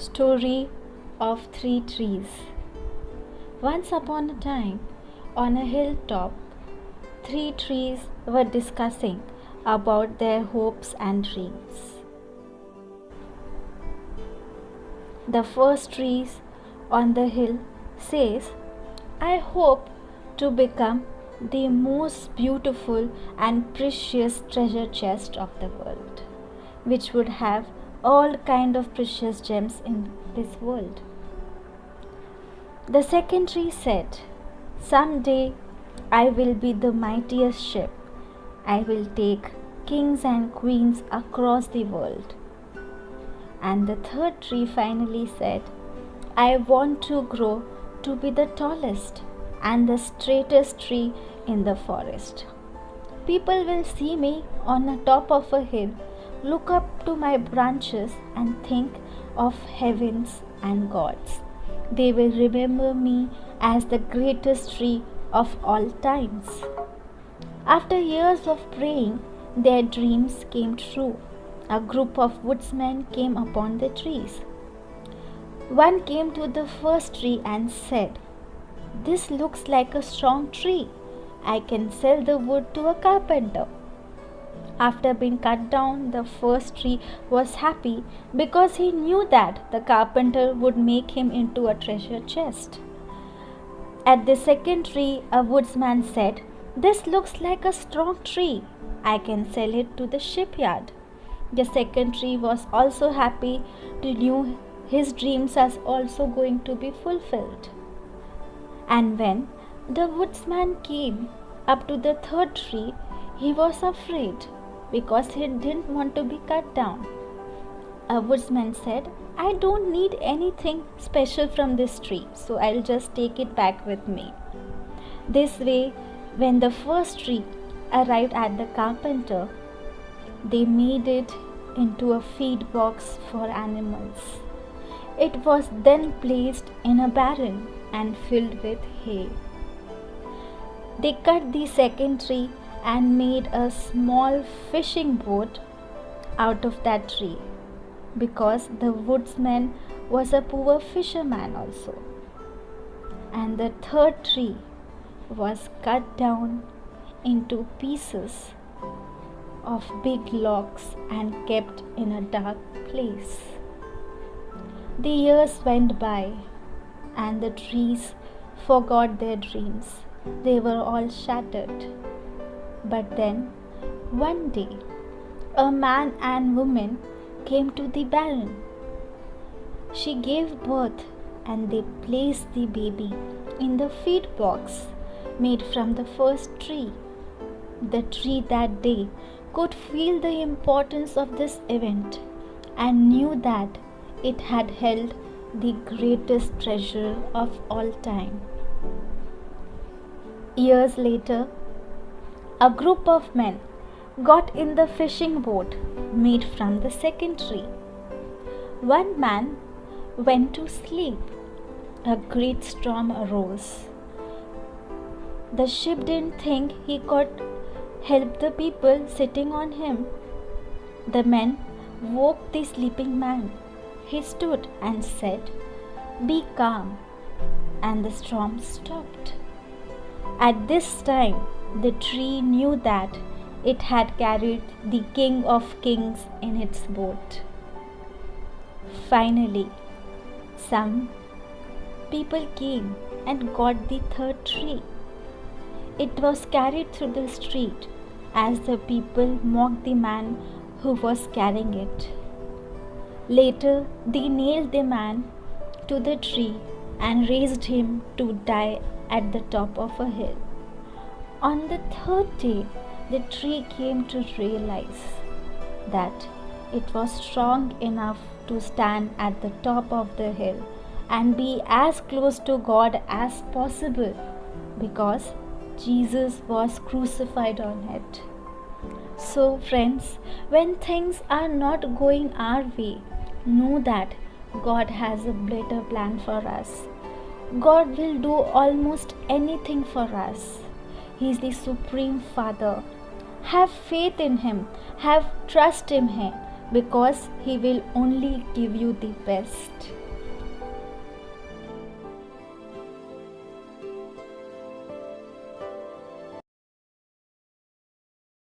Story of Three Trees. Once upon a time, on a hilltop, three trees were discussing about their hopes and dreams. The first tree on the hill says, "I hope to become the most beautiful and precious treasure chest of the world, which would have all kind of precious gems in this world." The second tree said, "Someday I will be the mightiest ship. I will take kings and queens across the world." And the third tree finally said, "I want to grow to be the tallest and the straightest tree in the forest. People will see me on the top of a hill, look up to my branches and think of heavens and gods. They will remember me as the greatest tree of all times." After years of praying, their dreams came true. A group of woodsmen came upon the trees. One came to the first tree and said, "This looks like a strong tree. I can sell the wood to a carpenter." After being cut down, the first tree was happy because he knew that the carpenter would make him into a treasure chest. At the second tree, a woodsman said, "This looks like a strong tree. I can sell it to the shipyard." The second tree was also happy to know his dreams are also going to be fulfilled. And when the woodsman came up to the third tree, he was afraid because he didn't want to be cut down. A woodsman said, "I don't need anything special from this tree, so I'll just take it back with me." This way, when the first tree arrived at the carpenter, they made it into a feed box for animals. It was then placed in a barrel and filled with hay. They cut the second tree and made a small fishing boat out of that tree, because the woodsman was a poor fisherman also. And the third tree was cut down into pieces of big logs and kept in a dark place. The years went by and the trees forgot their dreams. They were all shattered. But then, one day, a man and woman came to the barren. She gave birth and they placed the baby in the feed box made from the first tree. The tree that day could feel the importance of this event and knew that it had held the greatest treasure of all time. Years later, a group of men got in the fishing boat made from the second tree. One man went to sleep. A great storm arose. The ship didn't think he could help the people sitting on him. The men woke the sleeping man. He stood and said, "Be calm," and the storm stopped. At this time, the tree knew that it had carried the King of Kings in its boat. Finally, some people came and got the third tree. It was carried through the street as the people mocked the man who was carrying it. Later, they nailed the man to the tree and raised him to die at the top of a hill. On the third day, the tree came to realize that it was strong enough to stand at the top of the hill and be as close to God as possible, because Jesus was crucified on it. So friends, when things are not going our way, know that God has a better plan for us. God will do almost anything for us. He is the Supreme Father. Have faith in Him. Have trust in Him. because He will only give you the best.